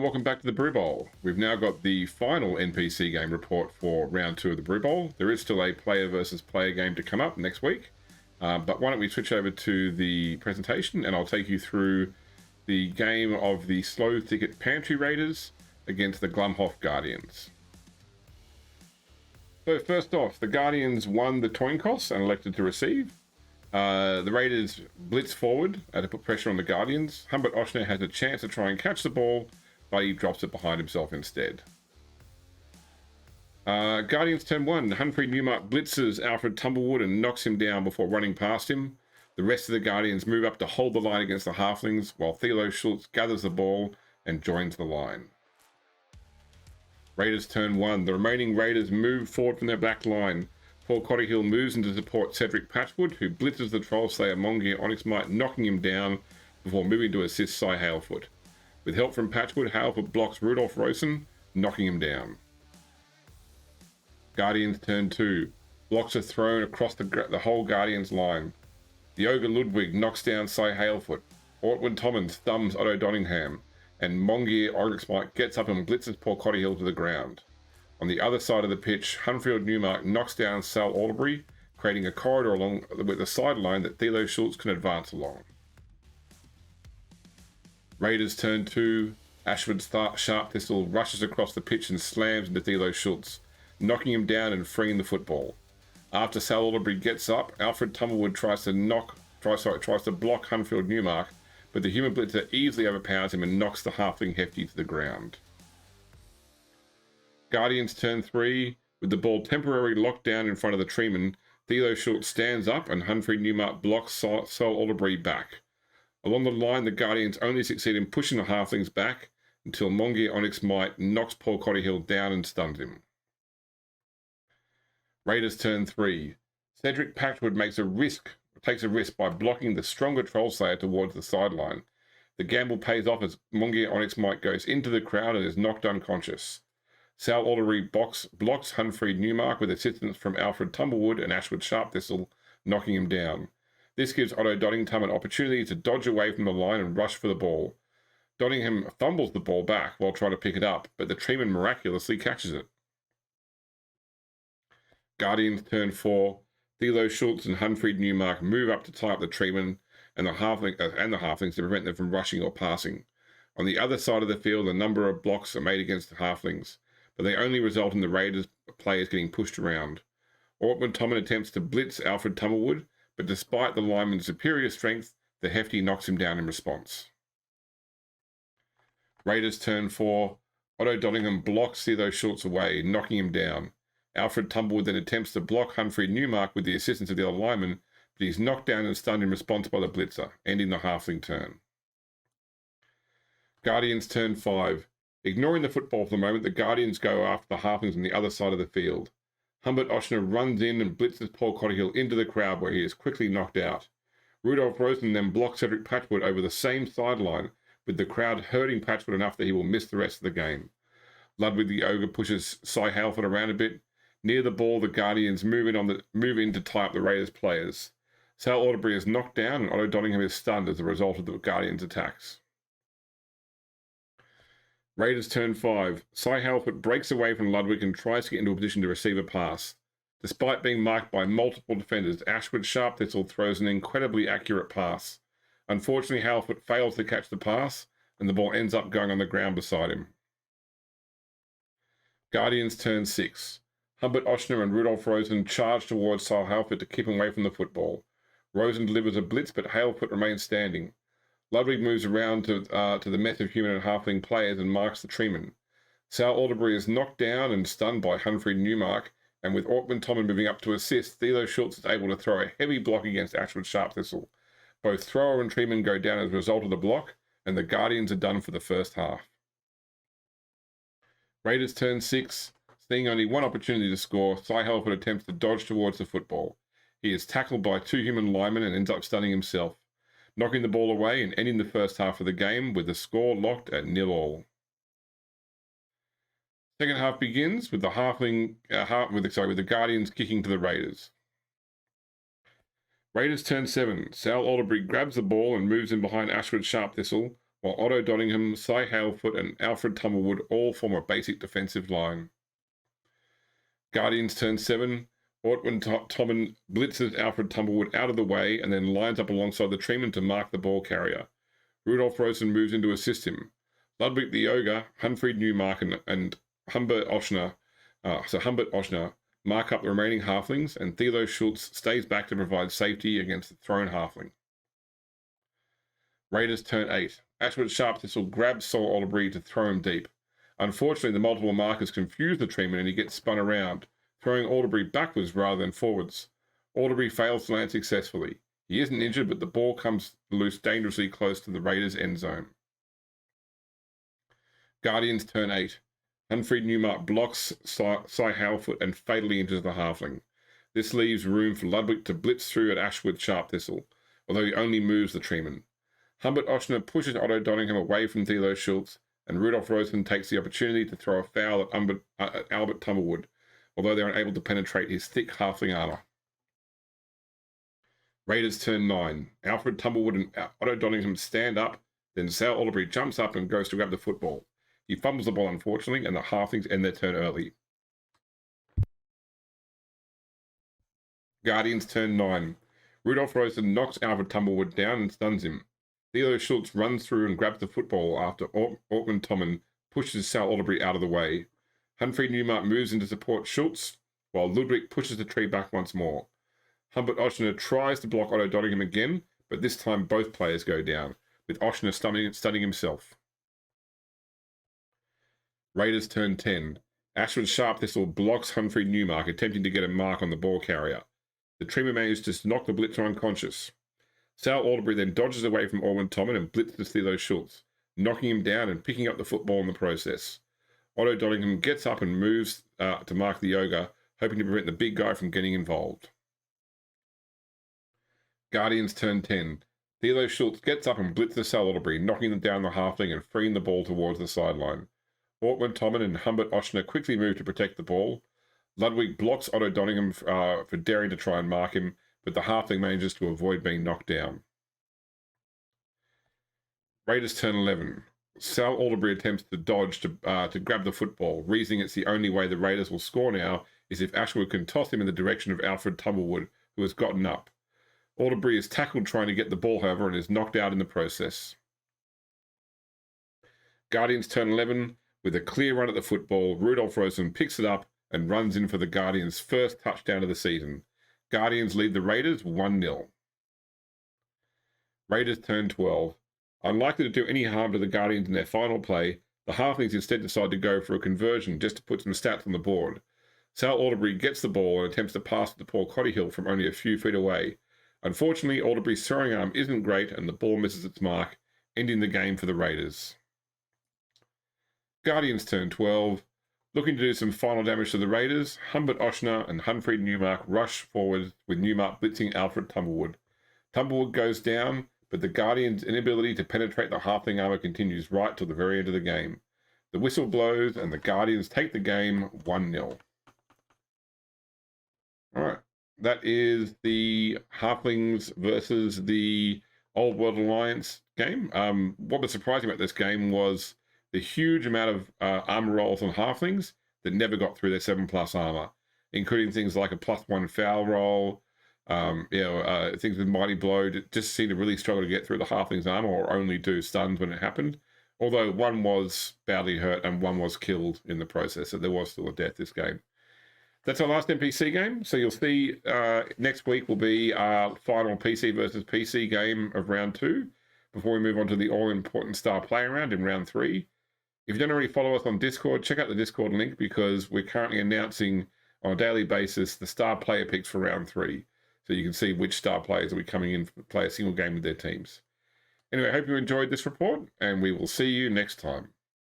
welcome back to the Brew Bowl. We've now got the final NPC game report for round 2 of the Brew Bowl. There is still a player versus player game to come up next week, but why don't we switch over to the presentation and I'll take you through the game of the Sloe Thicket Pantry Raiders against the Glumhof Guardians. So first off, the Guardians won the coin toss and elected to receive. The Raiders blitz forward to put pressure on the Guardians. Humbert Oshner has a chance to try and catch the ball, but he drops it behind himself instead. Guardians turn 1. Humphrey Newmark blitzes Alfred Tumblewood and knocks him down before running past him. The rest of the Guardians move up to hold the line against the Halflings, while Thilo Schultz gathers the ball and joins the line. Raiders turn 1. The remaining Raiders move forward from their back line. Paul Cotterhill moves in to support Cedric Patchwood, who blitzes the Troll Slayer Mongier Onyx Might, knocking him down before moving to assist Cy Halefoot. With help from Patchwood, Halefoot blocks Rudolph Rosen, knocking him down. Guardians turn 2. Blocks are thrown across the whole Guardians line. The Ogre Ludwig knocks down Cy Halefoot. Ortwin Tommins thumbs Otto Donningham, and Mongier Onyx Might gets up and blitzes Paul Cotterhill to the ground. On the other side of the pitch, Hunfield Newmark knocks down Sal Alderbury, creating a corridor along with the sideline that Thilo Schultz can advance along. Raiders turn 2. Ashford Sharp Thistle rushes across the pitch and slams into Thilo Schultz, knocking him down and freeing the football. After Sal Alderbury gets up, Alfred Tumblewood tries to block Hunfield Newmark, but the human blitzer easily overpowers him and knocks the halfling Hefty to the ground. Guardians turn 3. With the ball temporarily locked down in front of the treeman, Thilo Schultz stands up and Humphrey Newmark blocks Sal Alderbury back. Along the line, the Guardians only succeed in pushing the halflings back until Mongier Onyx Might knocks Paul Cotterhill down and stuns him. Raiders turn 3. Cedric Patchwood takes a risk by blocking the stronger Troll Slayer towards the sideline. The gamble pays off as Mongier Onyx Might goes into the crowd and is knocked unconscious. Sal Alderbury blocks Humphrey Newmark with assistance from Alfred Tumblewood and Ashwood Sharp Thistle, knocking him down. This gives Otto Donningham an opportunity to dodge away from the line and rush for the ball. Donningham fumbles the ball back while trying to pick it up, but the treeman miraculously catches it. Guardians turn 4. Thilo Schultz and Humphrey Newmark move up to tie up the treeman and the halflings to prevent them from rushing or passing. On the other side of the field, a number of blocks are made against the halflings, but they only result in the Raiders players getting pushed around. Ortman Tommen attempts to blitz Alfred Tumblewood, but despite the lineman's superior strength, the Hefty knocks him down in response. Raiders turn 4. Otto Donningham blocks Thilo Schultz away, knocking him down. Alfred Tumblewood then attempts to block Humphrey Newmark with the assistance of the other lineman, but he's knocked down and stunned in response by the blitzer, ending the halfling turn. Guardians turn 5. Ignoring the football for the moment, the Guardians go after the halflings on the other side of the field. Humbert Oshner runs in and blitzes Paul Cotterhill into the crowd where he is quickly knocked out. Rudolph Rosen then blocks Cedric Patchwood over the same sideline, with the crowd hurting Patchwood enough that he will miss the rest of the game. Ludwig the Ogre pushes Cy Halford around a bit. Near the ball, the Guardians move in to tie up the Raiders players. Sal Alderbury is knocked down and Otto Donningham is stunned as a result of the Guardians' attacks. Raiders turn 5. Cy Halford breaks away from Ludwig and tries to get into a position to receive a pass. Despite being marked by multiple defenders, Ashwood Sharp Thistle throws an incredibly accurate pass. Unfortunately, Halford fails to catch the pass, and the ball ends up going on the ground beside him. Guardians turn 6. Humbert Oshner and Rudolph Rosen charge towards Cy Halford to keep him away from the football. Rosen delivers a blitz, but Halford remains standing. Ludwig moves around to the mess of human and halfling players and marks the treeman. Sal Alderbury is knocked down and stunned by Humphrey Newmark, and with Ortman Tommen moving up to assist, Thilo Schultz is able to throw a heavy block against Ashwood Sharp Thistle. Both thrower and treeman go down as a result of the block, and the Guardians are done for the first half. Raiders turn 6. Seeing only one opportunity to score, Cy Halford attempts to dodge towards the football. He is tackled by 2 human linemen and ends up stunning himself, knocking the ball away and ending the first half of the game with the score locked at 0-0. Second half begins with the Guardians kicking to the Raiders. Raiders turn 7. Sal Alderbury grabs the ball and moves in behind Ashwood Sharp Thistle, while Otto Dodingham, Cy Halefoot, and Alfred Tumblewood all form a basic defensive line. Guardians turn 7. Ortwin Tommen blitzes Alfred Tumblewood out of the way and then lines up alongside the treeman to mark the ball carrier. Rudolf Rosen moves in to assist him. Ludwig the Ogre, Hunfried Newmark, and Humbert Oshner mark up the remaining halflings, and Thilo Schultz stays back to provide safety against the thrown halfling. Raiders turn 8. Ashwood Sharpthistle grabs Sol Olderbury to throw him deep. Unfortunately, the multiple markers confuse the treeman and he gets spun around, throwing Olderbury backwards rather than forwards. Olderbury fails to land successfully. He isn't injured, but the ball comes loose dangerously close to the Raiders' end zone. Guardians turn 8. Hunfried Newmark blocks Cy Halefoot and fatally injures the halfling. This leaves room for Ludwig to blitz through at Ashwood Sharpthistle, although he only moves the treeman. Humbert Oshner pushes Otto Dodingham away from Thilo Schultz, and Rudolf Rosen takes the opportunity to throw a foul at Albert Tumblewood, although they're unable to penetrate his thick halfling armor. Raiders turn 9. Alfred Tumblewood and Otto Dodingham stand up, then Sal Olderbury jumps up and goes to grab the football. He fumbles the ball, unfortunately, and the halflings end their turn early. Guardians turn 9. Rudolf Rosen knocks Alfred Tumblewood down and stuns him. Thilo Schultz runs through and grabs the football after Ortman Tommen pushes Sal Olderbury out of the way. Humphrey Newmark moves in to support Schultz, while Ludwig pushes the tree back once more. Humbert Oshner tries to block Otto Dodingham again, but this time both players go down, with Oshner stunning himself. Raiders turn 10. Ashwood Sharpthistle blocks Humphrey Newmark, attempting to get a mark on the ball carrier. The treeman manages to knock the blitzer unconscious. Sal Olderbury then dodges away from Orwin Tommen and blitzes Thilo Schultz, knocking him down and picking up the football in the process. Otto Dodingham gets up and moves to mark the Ogre, hoping to prevent the big guy from getting involved. Guardians turn 10. Thilo Schultz gets up and blitzes Sal Olderbury, knocking them down the halfling and freeing the ball towards the sideline. Ortman Tommen and Humbert Oshner quickly move to protect the ball. Ludwig blocks Otto Dodingham for daring to try and mark him, but the halfling manages to avoid being knocked down. Raiders turn 11. Sal Olderbury attempts to dodge to grab the football, reasoning it's the only way the Raiders will score now is if Ashwood can toss him in the direction of Alfred Tumblewood, who has gotten up. Olderbury is tackled trying to get the ball, however, and is knocked out in the process. Guardians turn 11. With a clear run at the football, Rudolf Rosen picks it up and runs in for the Guardians' first touchdown of the season. Guardians lead the Raiders 1-0. Raiders turn 12. Unlikely to do any harm to the Guardians in their final play, the Halflings instead decide to go for a conversion just to put some stats on the board. Sal Olderbury gets the ball and attempts to pass it to Paul Cottyhill from only a few feet away. Unfortunately, Olderbury's throwing arm isn't great and the ball misses its mark, ending the game for the Raiders. Guardians turn 12. Looking to do some final damage to the Raiders, Humbert Oshner and Hunfried Newmark rush forward with Newmark blitzing Alfred Tumblewood. Tumblewood goes down, but the Guardians' inability to penetrate the halfling armor continues right till the very end of the game. The whistle blows and the Guardians take the game 1-0. Alright, that is the Halflings versus the Old World Alliance game. What was surprising about this game was the huge amount of armor rolls on halflings that never got through their 7+ armor, including things like a +1 foul roll, things with Mighty Blow that just seemed to really struggle to get through the halfling's armor or only do stuns when it happened. Although one was badly hurt and one was killed in the process, so there was still a death this game. That's our last NPC game. So you'll see next week will be our final PC versus PC game of round 2 before we move on to the all-important star player round in round 3. If you don't already follow us on Discord, check out the Discord link because we're currently announcing on a daily basis the star player picks for round 3. So you can see which star players will be coming in to play a single game with their teams. Anyway, I hope you enjoyed this report and we will see you next time.